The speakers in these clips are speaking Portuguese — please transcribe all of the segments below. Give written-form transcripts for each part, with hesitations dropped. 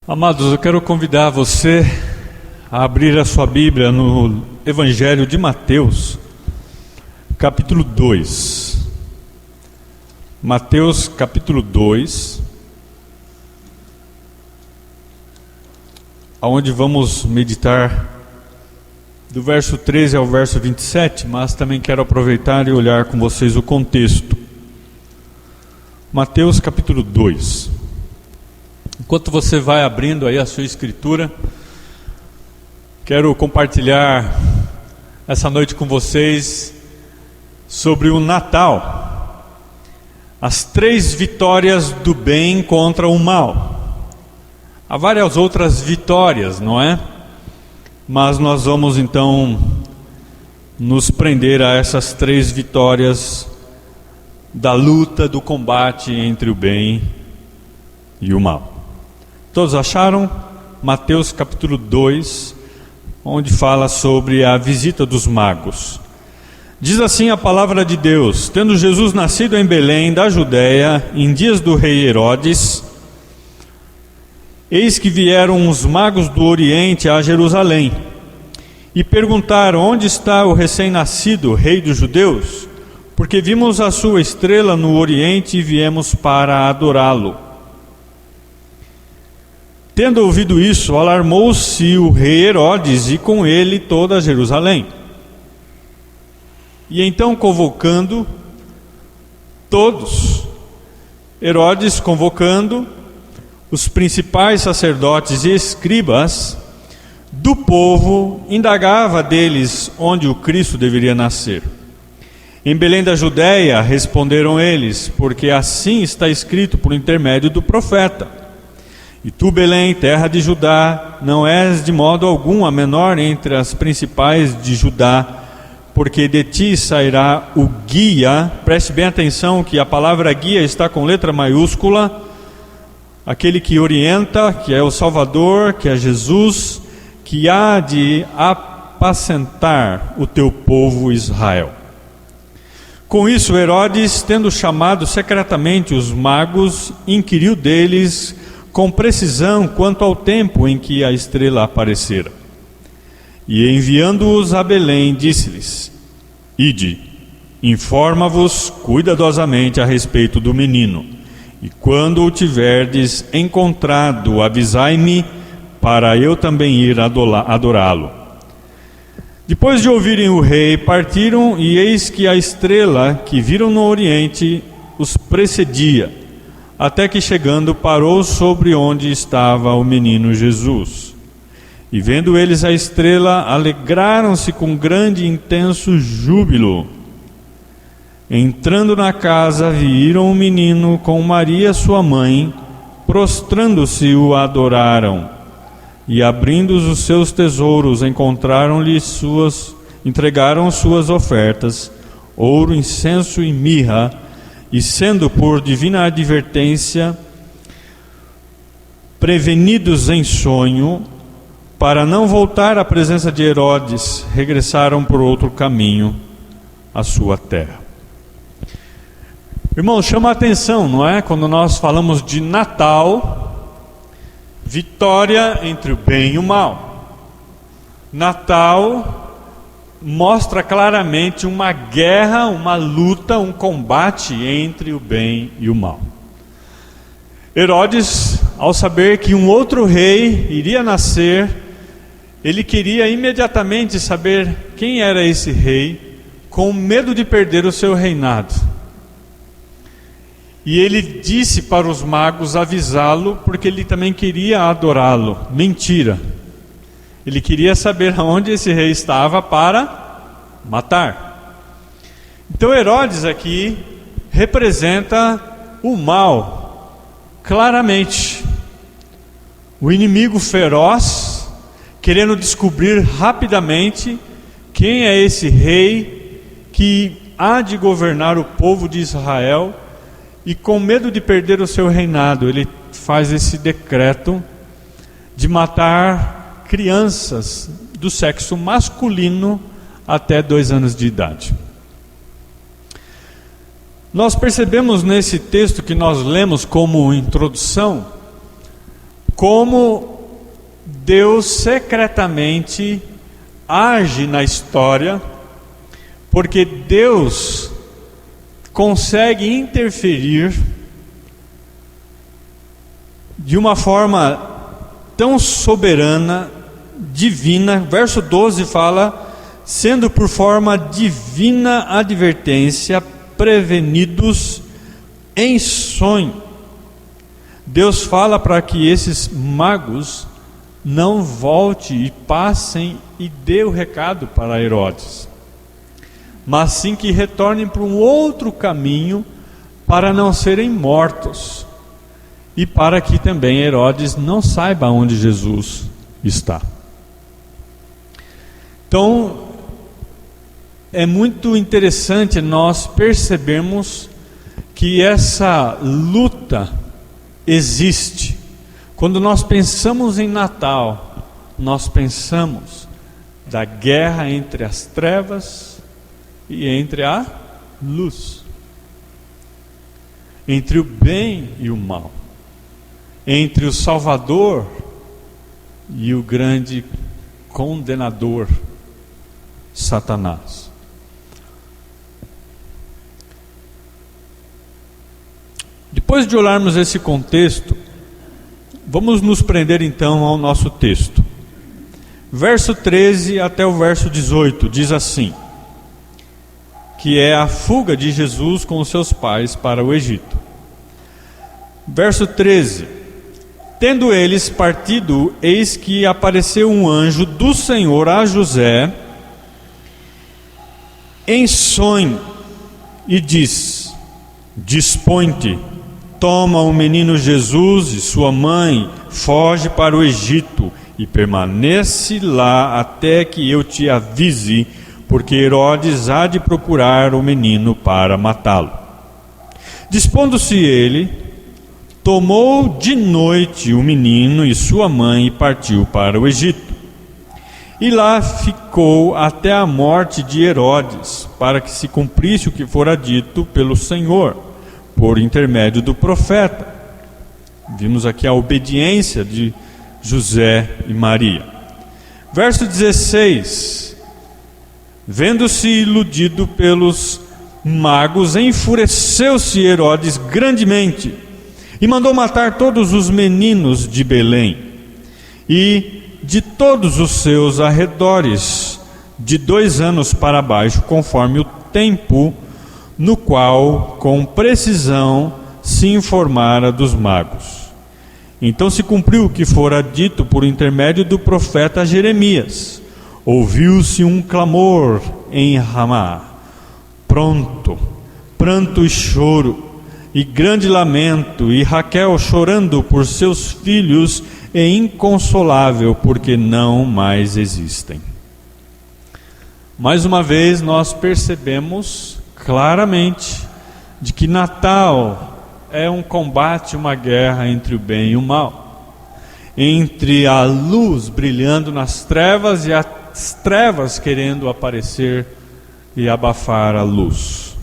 Amados, eu quero convidar você a abrir a sua Bíblia no Evangelho de Mateus, capítulo 2. Mateus, capítulo 2, onde vamos meditar do verso 13 ao verso 27, mas também quero aproveitar e olhar com vocês o contexto. Mateus, capítulo 2. Enquanto você vai abrindo aí a sua escritura, quero compartilhar essa noite com vocês sobre o Natal. As 3 vitórias do bem contra o mal. Há várias outras vitórias, não é? Mas nós vamos então nos prender a essas 3 vitórias da luta, do combate entre o bem e o mal. Todos acharam? Mateus capítulo 2, onde fala sobre a visita dos magos. Diz assim a palavra de Deus: tendo Jesus nascido em Belém da Judéia, em dias do rei Herodes, eis que vieram os magos do Oriente a Jerusalém, e perguntaram: onde está o recém-nascido rei dos judeus? Porque vimos a sua estrela no Oriente e viemos para adorá-lo. Tendo ouvido isso, alarmou-se o rei Herodes e com ele toda Jerusalém. E então, convocando todos, Herodes convocando os principais sacerdotes e escribas do povo, indagava deles onde o Cristo deveria nascer. Em Belém da Judéia, responderam eles, porque assim está escrito por intermédio do profeta: e tu, Belém, terra de Judá, não és de modo algum a menor entre as principais de Judá, porque de ti sairá o guia. Preste bem atenção que a palavra guia está com letra maiúscula, aquele que orienta, que é o Salvador, que é Jesus, que há de apacentar o teu povo Israel. Com isso, Herodes, tendo chamado secretamente os magos, inquiriu deles com precisão quanto ao tempo em que a estrela aparecera. E enviando-os a Belém, disse-lhes: ide, informa-vos cuidadosamente a respeito do menino, e quando o tiverdes encontrado, avisai-me, para eu também ir adorá-lo. Depois de ouvirem o rei, partiram, e eis que a estrela que viram no Oriente os precedia, até que chegando parou sobre onde estava o menino Jesus. E vendo eles a estrela, alegraram-se com grande e intenso júbilo. Entrando na casa, viram o menino com Maria sua mãe, prostrando-se o adoraram. E abrindo os seus tesouros, entregaram suas ofertas, ouro, incenso e mirra. E sendo por divina advertência prevenidos em sonho, para não voltar à presença de Herodes, regressaram por outro caminho à sua terra. Irmãos, chama a atenção, não é? Quando nós falamos de Natal, vitória entre o bem e o mal. Natal mostra claramente uma guerra, uma luta, um combate entre o bem e o mal. Herodes, ao saber que um outro rei iria nascer, ele queria imediatamente saber quem era esse rei, com medo de perder o seu reinado. E ele disse para os magos avisá-lo, porque ele também queria adorá-lo. Mentira! Ele queria saber aonde esse rei estava para matar. Então Herodes aqui representa o mal, claramente. O inimigo feroz, querendo descobrir rapidamente quem é esse rei que há de governar o povo de Israel, e com medo de perder o seu reinado, ele faz esse decreto de matar crianças do sexo masculino até 2 anos de idade. Nós percebemos nesse texto que nós lemos como introdução como Deus secretamente age na história, porque Deus consegue interferir de uma forma tão soberana, divina. Verso 12 fala: sendo por forma divina advertência prevenidos em sonho. Deus fala para que esses magos não voltem e passem e dê o recado para Herodes, mas sim que retornem para um outro caminho, para não serem mortos, e para que também Herodes não saiba onde Jesus está. Então, é muito interessante nós percebermos que essa luta existe. Quando nós pensamos em Natal, nós pensamos da guerra entre as trevas e entre a luz, entre o bem e o mal, entre o Salvador e o grande condenador, Satanás. Depois de olharmos esse contexto, vamos nos prender então ao nosso texto. Verso 13 até o verso 18 diz assim, que é a fuga de Jesus com os seus pais para o Egito. Verso 13: tendo eles partido, eis que apareceu um anjo do Senhor a José em sonho, e diz: dispõe-te, toma o menino Jesus e sua mãe, foge para o Egito e permanece lá até que eu te avise, porque Herodes há de procurar o menino para matá-lo. Dispondo-se ele, tomou de noite o menino e sua mãe e partiu para o Egito. E lá ficou até a morte de Herodes, para que se cumprisse o que fora dito pelo Senhor, por intermédio do profeta. Vimos aqui a obediência de José e Maria. Verso 16: vendo-se iludido pelos magos, enfureceu-se Herodes grandemente, e mandou matar todos os meninos de Belém e de todos os seus arredores, de 2 anos para baixo, conforme o tempo no qual com precisão se informara dos magos. Então se cumpriu o que fora dito por intermédio do profeta Jeremias: ouviu-se um clamor em Ramá, pranto e choro, e grande lamento, e Raquel chorando por seus filhos, e inconsolável, porque não mais existem. Mais uma vez nós percebemos claramente de que Natal é um combate, uma guerra entre o bem e o mal, entre a luz brilhando nas trevas e as trevas querendo aparecer e abafar a luz.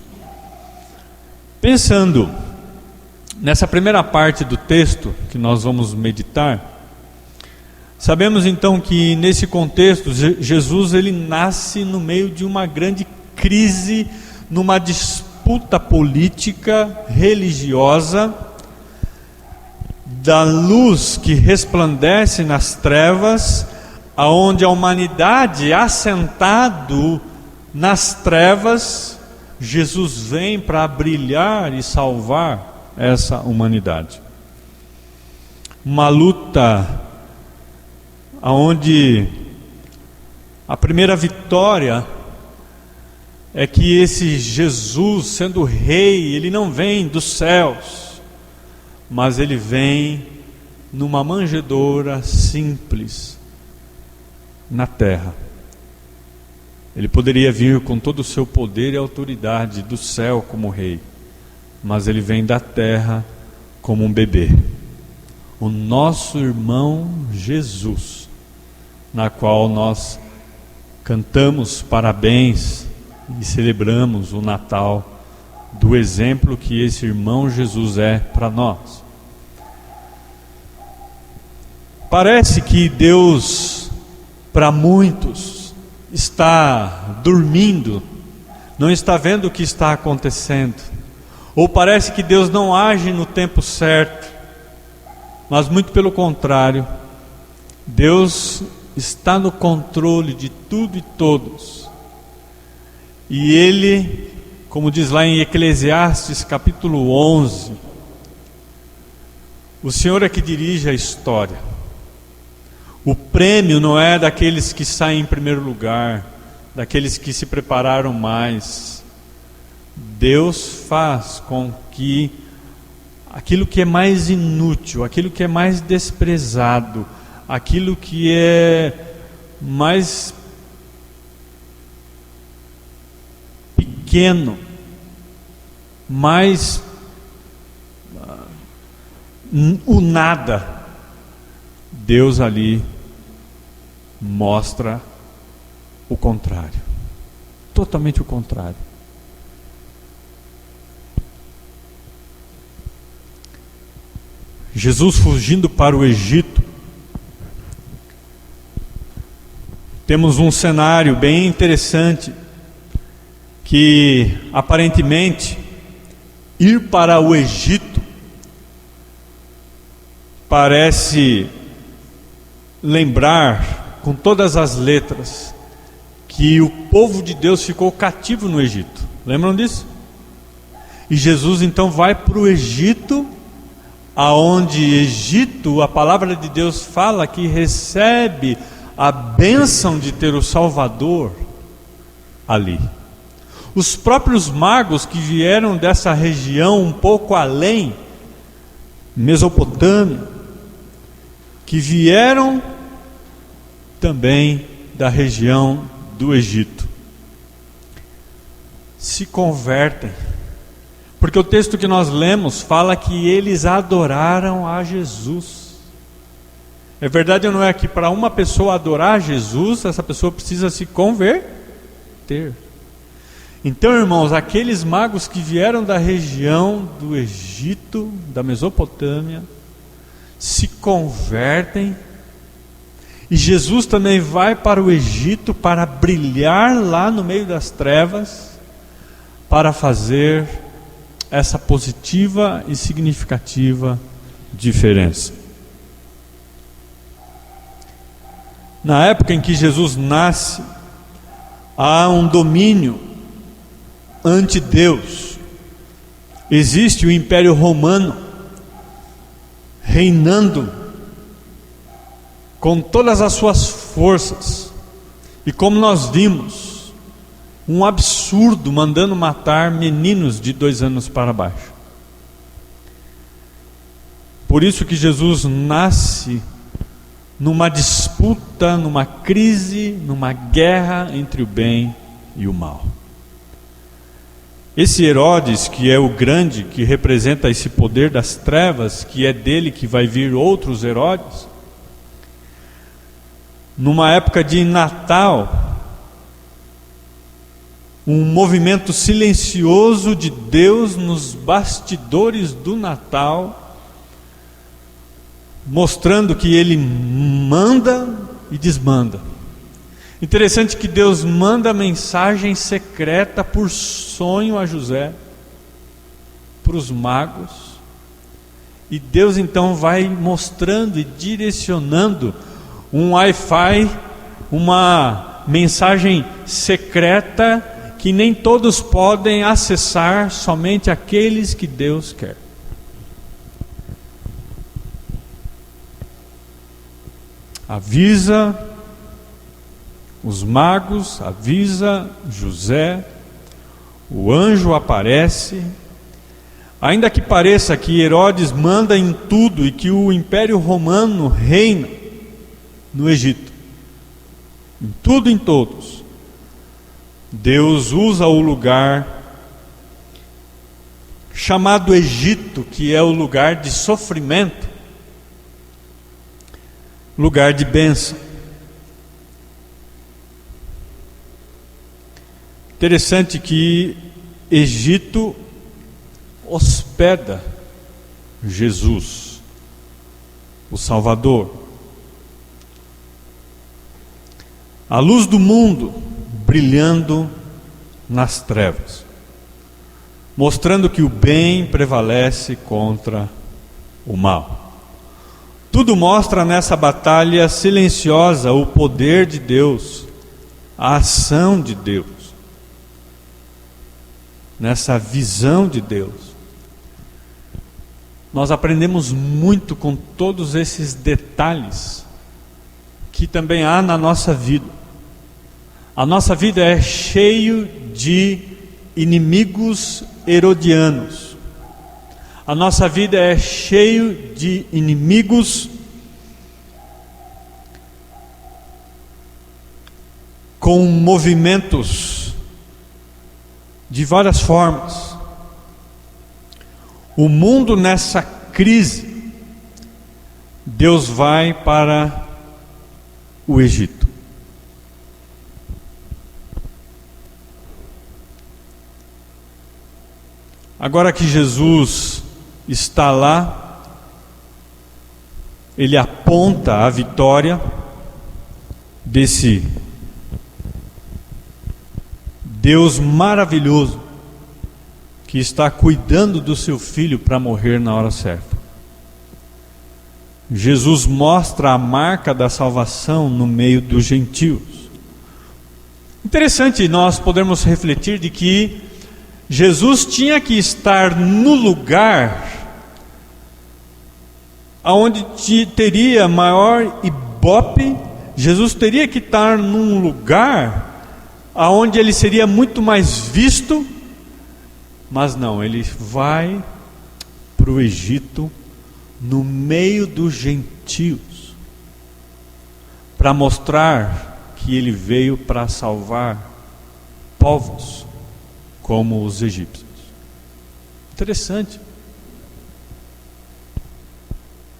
Pensando nessa primeira parte do texto que nós vamos meditar, sabemos então que nesse contexto Jesus ele nasce no meio de uma grande crise, numa disputa política, religiosa, da luz que resplandece nas trevas, aonde a humanidade assentado nas trevas, Jesus vem para brilhar e salvar essa humanidade. Uma luta onde a primeira vitória é que esse Jesus, sendo rei, ele não vem dos céus, mas ele vem numa manjedoura simples na terra. Ele poderia vir com todo o seu poder e autoridade do céu como rei, mas ele vem da terra como um bebê, o nosso irmão Jesus, na qual nós cantamos parabéns e celebramos o Natal, do exemplo que esse irmão Jesus é para nós. Parece que Deus, para muitos, está dormindo, não está vendo o que está acontecendo. Ou parece que Deus não age no tempo certo, mas muito pelo contrário, Deus está no controle de tudo e todos. E Ele, como diz lá em Eclesiastes capítulo 11, o Senhor é que dirige a história. O prêmio não é daqueles que saem em primeiro lugar, daqueles que se prepararam mais. Deus faz com que aquilo que é mais inútil, aquilo que é mais desprezado, aquilo que é mais pequeno, mais o nada, Deus ali mostra o contrário, totalmente o contrário. Jesus fugindo para o Egito, temos um cenário bem interessante, que aparentemente ir para o Egito parece lembrar com todas as letras que o povo de Deus ficou cativo no Egito. Lembram disso? E Jesus então vai para o Egito, aonde Egito, a palavra de Deus fala que recebe a bênção de ter o Salvador ali. Os próprios magos que vieram dessa região um pouco além, Mesopotâmia, que vieram também da região do Egito, se convertem, porque o texto que nós lemos fala que eles adoraram a Jesus. É verdade ou não é que para uma pessoa adorar Jesus, essa pessoa precisa se converter? Então, irmãos, aqueles magos que vieram da região do Egito, da Mesopotâmia, se convertem, e Jesus também vai para o Egito para brilhar lá no meio das trevas, para fazer essa positiva e significativa diferença. Na época em que Jesus nasce, há um domínio ante Deus. Existe o Império Romano reinando com todas as suas forças, e como nós vimos, um absurdo, mandando matar meninos de 2 anos para baixo. Por isso que Jesus nasce numa disputa, numa crise, numa guerra entre o bem e o mal. Esse Herodes, que é o grande, que representa esse poder das trevas, que é dele que vai vir outros Herodes, numa época de Natal, um movimento silencioso de Deus nos bastidores do Natal, mostrando que Ele manda e desmanda. Interessante que Deus manda mensagem secreta por sonho a José, para os magos, e Deus então vai mostrando e direcionando um Wi-Fi, uma mensagem secreta que nem todos podem acessar, somente aqueles que Deus quer. Avisa os magos, avisa José, o anjo aparece. Ainda que pareça que Herodes manda em tudo e que o Império Romano reina no Egito, em tudo e em todos, Deus usa o lugar chamado Egito, que é o lugar de sofrimento, lugar de bênção. Interessante que Egito hospeda Jesus, o Salvador. a luz do mundo brilhando nas trevas, mostrando que o bem prevalece contra o mal. Tudo mostra nessa batalha silenciosa o poder de Deus, a ação de Deus, nessa visão de Deus. Nós aprendemos muito com todos esses detalhes que também há na nossa vida. A nossa vida é cheia de inimigos herodianos. A nossa vida é cheia de inimigos com movimentos de várias formas. O mundo nessa crise, Deus vai para o Egito. Agora que Jesus está lá, ele aponta a vitória desse Deus maravilhoso que está cuidando do seu filho para morrer na hora certa. Jesus mostra a marca da salvação no meio dos gentios. Interessante nós podermos refletir de que Jesus tinha que estar no lugar onde teria maior ibope. Jesus teria que estar num lugar onde ele seria muito mais visto, mas não, ele vai para o Egito, no meio dos gentios, para mostrar que ele veio para salvar povos como os egípcios. Interessante.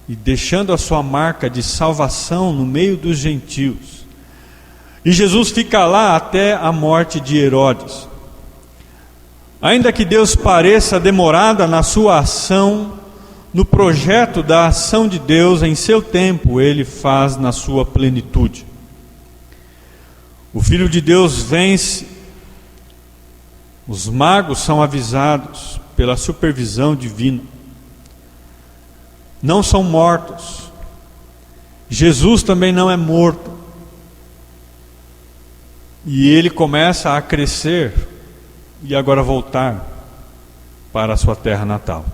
E deixando a sua marca de salvação no meio dos gentios. E Jesus fica lá até a morte de Herodes. Ainda que Deus pareça demorada na sua ação, no projeto da ação de Deus, em seu tempo, Ele faz na sua plenitude. O Filho de Deus vence. Os magos são avisados pela supervisão divina. Não são mortos. Jesus também não é morto. E ele começa a crescer e agora voltar para a sua terra natal.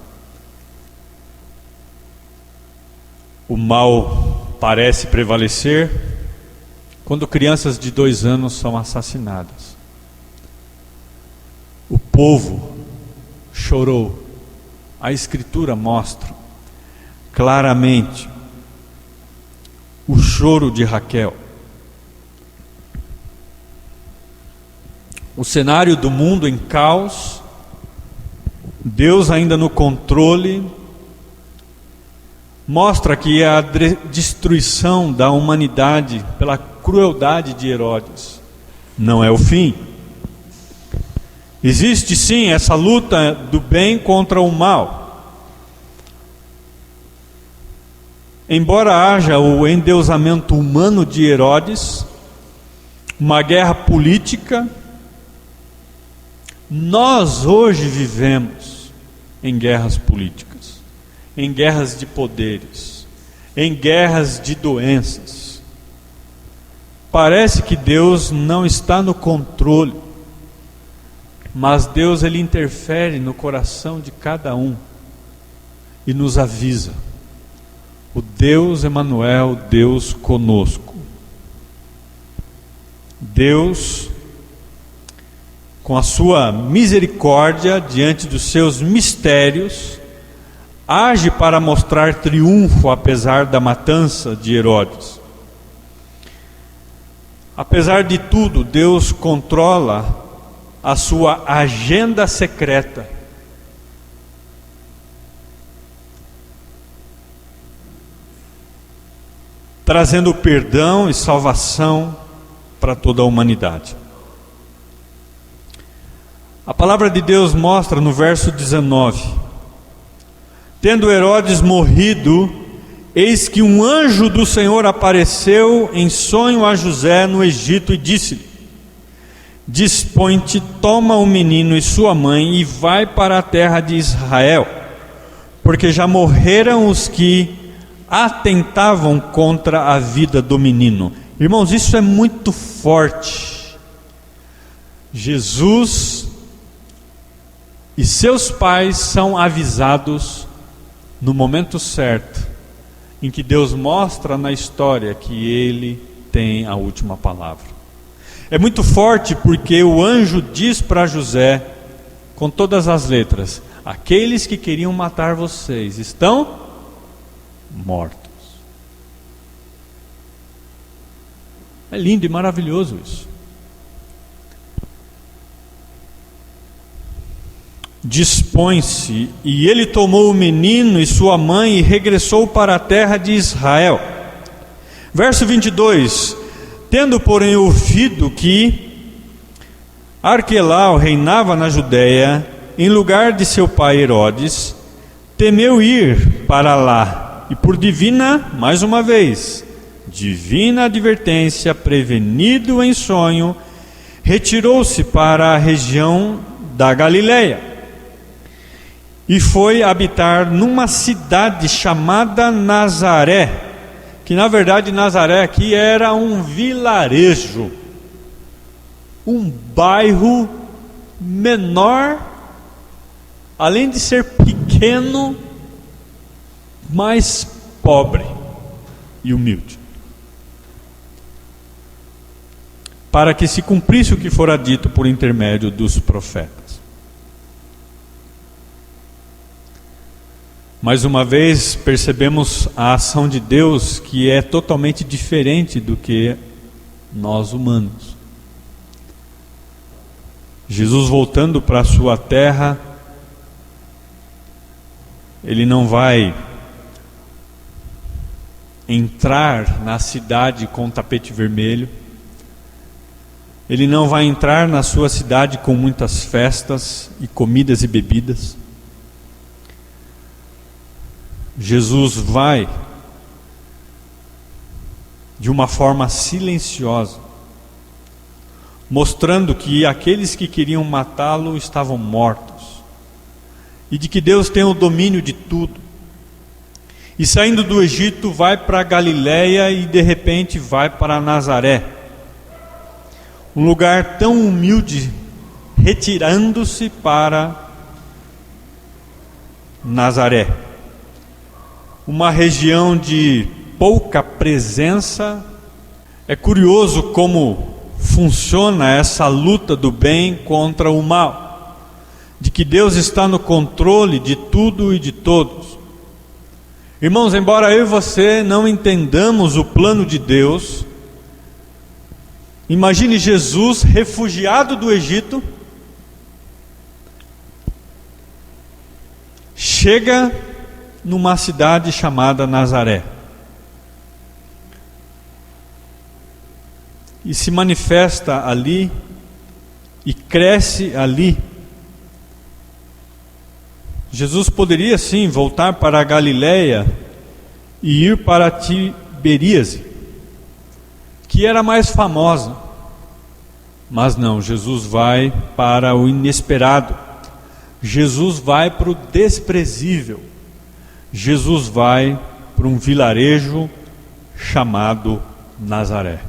O mal parece prevalecer quando crianças de 2 anos são assassinadas. O povo chorou. A Escritura mostra claramente o choro de Raquel. O cenário do mundo em caos, Deus ainda no controle, mostra que a destruição da humanidade pela crueldade de Herodes não é o fim. Existe sim essa luta do bem contra o mal. Embora haja o endeusamento humano de Herodes, uma guerra política, nós hoje vivemos em guerras políticas, em guerras de poderes, em guerras de doenças. Parece que Deus não está no controle, mas Deus, Ele interfere no coração de cada um e nos avisa. O Deus Emanuel, Deus conosco. Deus, com a sua misericórdia diante dos seus mistérios, age para mostrar triunfo apesar da matança de Herodes. Apesar de tudo, Deus controla a sua agenda secreta. Trazendo perdão e salvação para toda a humanidade. A palavra de Deus mostra no verso 19: tendo Herodes morrido, eis que um anjo do Senhor apareceu em sonho a José no Egito e disse-lhe: dispõe-te, toma o menino e sua mãe e vai para a terra de Israel, porque já morreram os que atentavam contra a vida do menino. Irmãos, isso é muito forte. Jesus e seus pais são avisados no momento certo, em que Deus mostra na história que Ele tem a última palavra. É muito forte porque o anjo diz para José, com todas as letras: aqueles que queriam matar vocês estão mortos. É lindo e maravilhoso isso. Dispõe-se, e ele tomou o menino e sua mãe e regressou para a terra de Israel. Verso 22: tendo porém ouvido que Arquelau reinava na Judéia, em lugar de seu pai Herodes, temeu ir para lá, e por divina, mais uma vez, divina advertência, prevenido em sonho, retirou-se para a região da Galileia, e foi habitar numa cidade chamada Nazaré, que na verdade Nazaré aqui era um vilarejo, um bairro menor, além de ser pequeno, mais pobre e humilde, para que se cumprisse o que fora dito por intermédio dos profetas. Mais uma vez percebemos a ação de Deus, que é totalmente diferente do que nós humanos. Jesus, voltando para a sua terra, ele não vai entrar na cidade com tapete vermelho, ele não vai entrar na sua cidade com muitas festas e comidas e bebidas. Jesus vai de uma forma silenciosa, mostrando que aqueles que queriam matá-lo estavam mortos, e de que Deus tem o domínio de tudo. E saindo do Egito vai para a Galileia e de repente vai para Nazaré, um lugar tão humilde, retirando-se para Nazaré, uma região de pouca presença. É curioso como funciona essa luta do bem contra o mal, de que Deus está no controle de tudo e de todos. Irmãos, embora eu e você não entendamos o plano de Deus, imagine Jesus refugiado do Egito, chega numa cidade chamada Nazaré e se manifesta ali e cresce ali. Jesus poderia sim voltar para a Galileia e ir para Tiberíade, que era mais famosa, mas não, Jesus vai para o inesperado, Jesus vai para o desprezível, Jesus vai para um vilarejo chamado Nazaré,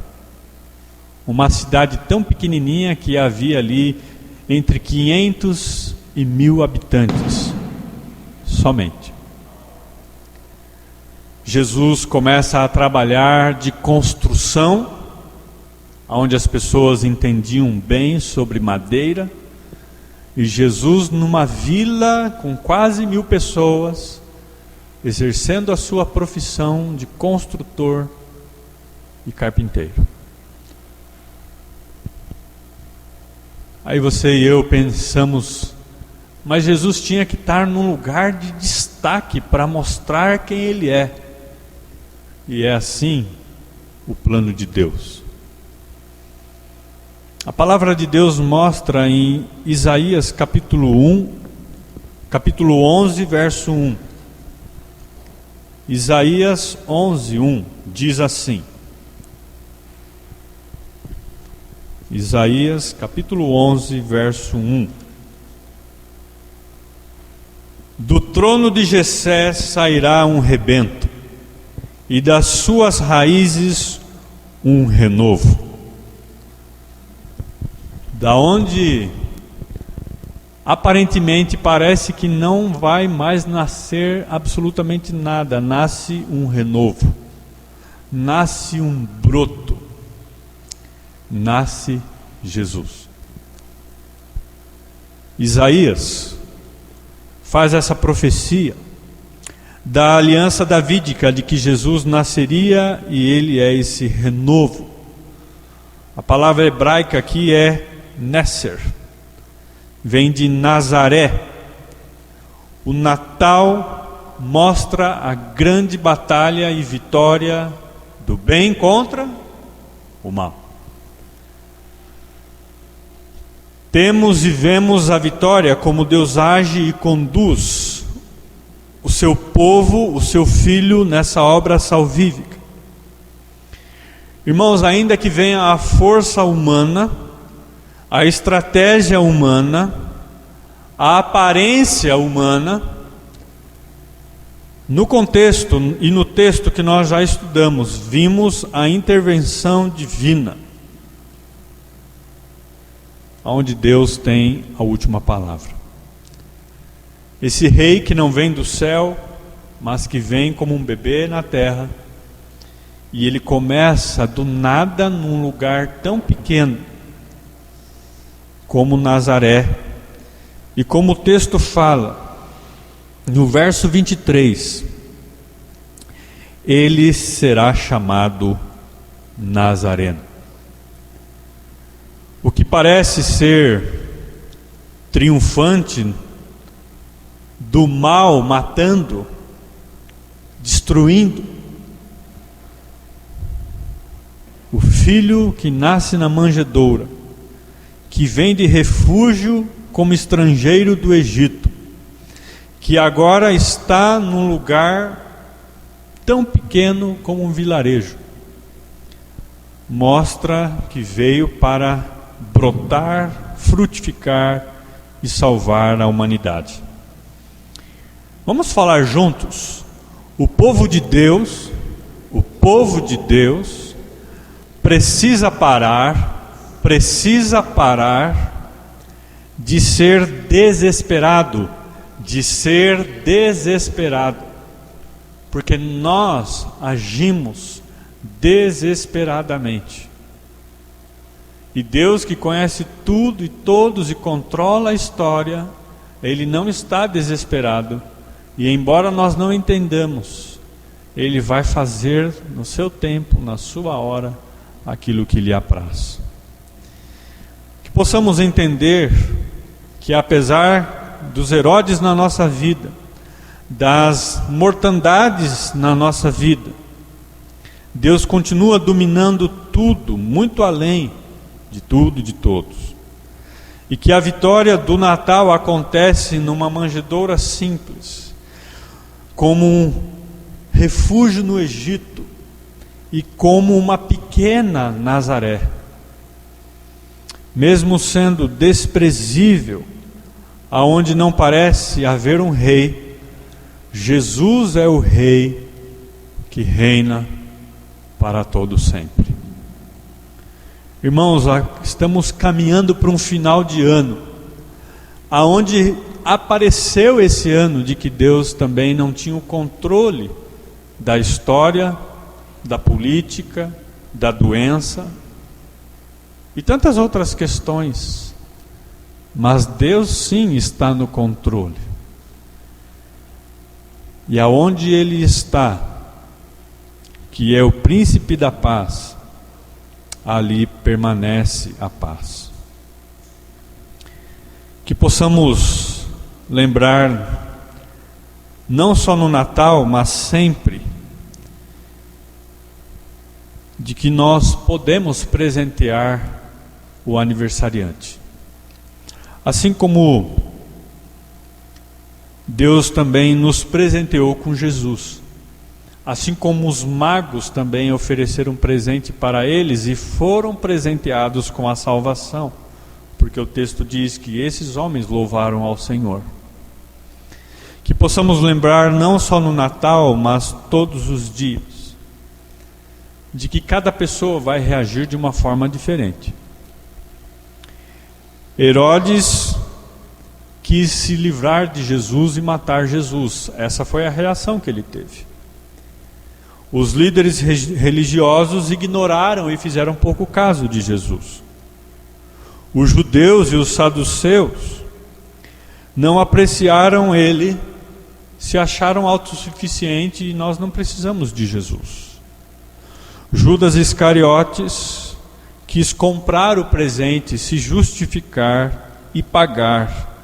uma cidade tão pequenininha que havia ali entre 500 e 1000 habitantes somente. Jesus começa a trabalhar de construção, onde as pessoas entendiam bem sobre madeira, e Jesus numa vila com quase 1000 pessoas, exercendo a sua profissão de construtor e carpinteiro. Aí você e eu pensamos, mas Jesus tinha que estar num lugar de destaque para mostrar quem Ele é. E é assim o plano de Deus. A palavra de Deus mostra em Isaías capítulo 11, verso 1. Isaías 11:1 diz assim. Isaías capítulo 11, verso 1. Do trono de Jessé sairá um rebento, e das suas raízes um renovo. Da onde aparentemente parece que não vai mais nascer absolutamente nada, nasce um renovo, nasce um broto, nasce Jesus. Isaías faz essa profecia da aliança davídica de que Jesus nasceria e ele é esse renovo. A palavra hebraica aqui é Nesser, vem de Nazaré. O Natal mostra a grande batalha e vitória do bem contra o mal. Temos e vemos a vitória como Deus age e conduz o seu povo, o seu filho nessa obra salvífica. Irmãos, ainda que venha a força humana, a estratégia humana, a aparência humana, no contexto e no texto que nós já estudamos, vimos a intervenção divina, onde Deus tem a última palavra. Esse rei que não vem do céu, mas que vem como um bebê na terra, e ele começa do nada num lugar tão pequeno como Nazaré, e como o texto fala, no verso 23, ele será chamado Nazareno. O que parece ser triunfante do mal, matando, destruindo, o filho que nasce na manjedoura, que vem de refúgio como estrangeiro do Egito, que agora está num lugar tão pequeno como um vilarejo, mostra que veio para brotar, frutificar e salvar a humanidade. Vamos falar juntos? O povo de Deus precisa parar de ser desesperado, porque nós agimos desesperadamente. E Deus, que conhece tudo e todos e controla a história, Ele não está desesperado, e embora nós não entendamos, Ele vai fazer no seu tempo, na sua hora, aquilo que lhe apraz. Que possamos entender que apesar dos Herodes na nossa vida, das mortandades na nossa vida, Deus continua dominando tudo, muito além de tudo e de todos. E que a vitória do Natal acontece numa manjedoura simples, como um refúgio no Egito e como uma pequena Nazaré. Mesmo sendo desprezível, aonde não parece haver um rei, Jesus é o rei que reina para todo sempre. Irmãos, estamos caminhando para um final de ano, aonde apareceu esse ano de que Deus também não tinha o controle da história, da política, da doença e tantas outras questões, mas Deus sim está no controle. E aonde Ele está, que é o príncipe da paz, ali permanece a paz. Que possamos lembrar, não só no Natal, mas sempre, de que nós podemos presentear o aniversariante. Assim como Deus também nos presenteou com Jesus. assim como os magos também ofereceram presente para eles e foram presenteados com a salvação, porque o texto diz que esses homens louvaram ao Senhor. Que possamos lembrar não só no Natal, mas todos os dias, de que cada pessoa vai reagir de uma forma diferente. Herodes quis se livrar de Jesus e matar Jesus. Essa foi a reação que ele teve. Os líderes religiosos ignoraram e fizeram pouco caso de Jesus. Os judeus e os saduceus não apreciaram ele, se acharam autossuficiente e nós não precisamos de Jesus. Judas Iscariotes quis comprar o presente, se justificar e pagar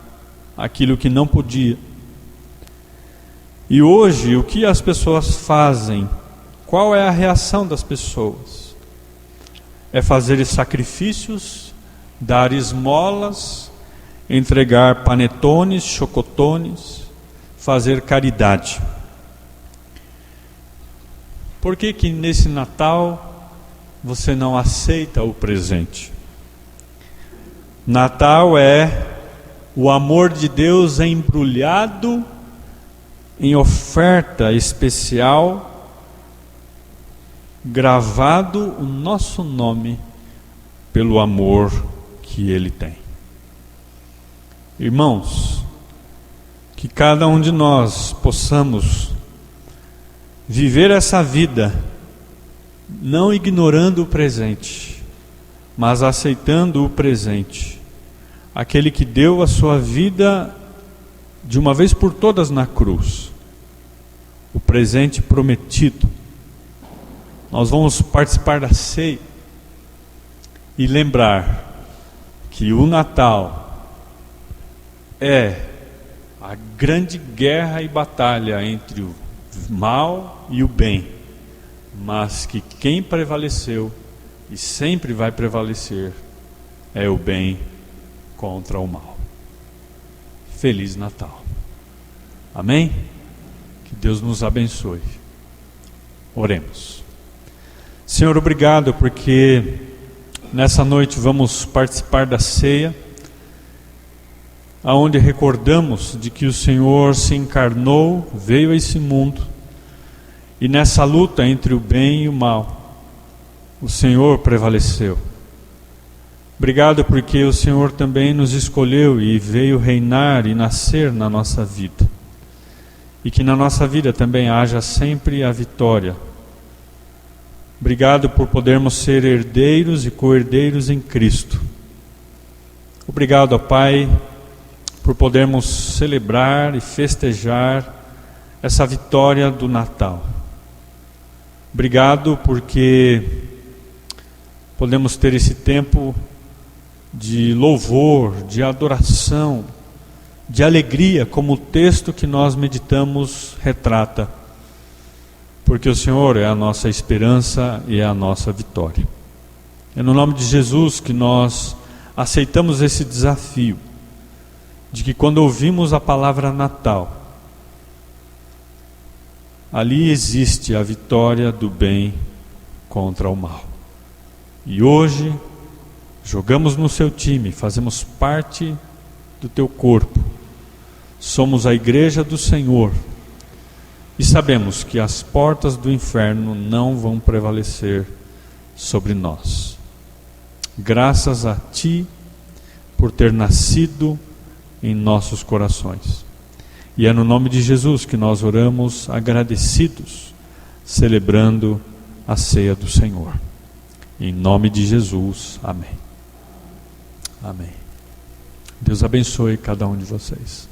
aquilo que não podia. E hoje, o que as pessoas fazem? Qual é a reação das pessoas? É fazer sacrifícios, dar esmolas, entregar panetones, chocotones, fazer caridade. Por que que nesse Natal você não aceita o presente? Natal é o amor de Deus embrulhado em oferta especial, gravado o nosso nome pelo amor que Ele tem. Irmãos, que cada um de nós possamos viver essa vida não ignorando o presente, mas aceitando o presente, aquele que deu a sua vida de uma vez por todas na cruz, o presente prometido. Nós vamos participar da ceia e lembrar que o Natal é a grande guerra e batalha entre o mal e o bem, mas que quem prevaleceu e sempre vai prevalecer é o bem contra o mal. Feliz Natal. Amém? Que Deus nos abençoe. Oremos. Senhor, obrigado porque nessa noite vamos participar da ceia, aonde recordamos de que o Senhor se encarnou, veio a esse mundo, e nessa luta entre o bem e o mal, o Senhor prevaleceu. Obrigado porque o Senhor também nos escolheu e veio reinar e nascer na nossa vida, e que na nossa vida também haja sempre a vitória. Obrigado por podermos ser herdeiros e co-herdeiros em Cristo. Obrigado, ó Pai, por podermos celebrar e festejar essa vitória do Natal. Obrigado porque podemos ter esse tempo de louvor, de adoração, de alegria, como o texto que nós meditamos retrata. Porque o Senhor é a nossa esperança e é a nossa vitória. É no nome de Jesus que nós aceitamos esse desafio, de que quando ouvimos a palavra Natal, ali existe a vitória do bem contra o mal. E hoje, jogamos no seu time, fazemos parte do teu corpo, somos a igreja do Senhor, e sabemos que as portas do inferno não vão prevalecer sobre nós. Graças a Ti por ter nascido em nossos corações. E é no nome de Jesus que nós oramos agradecidos, celebrando a ceia do Senhor. Em nome de Jesus, amém. Amém. Deus abençoe cada um de vocês.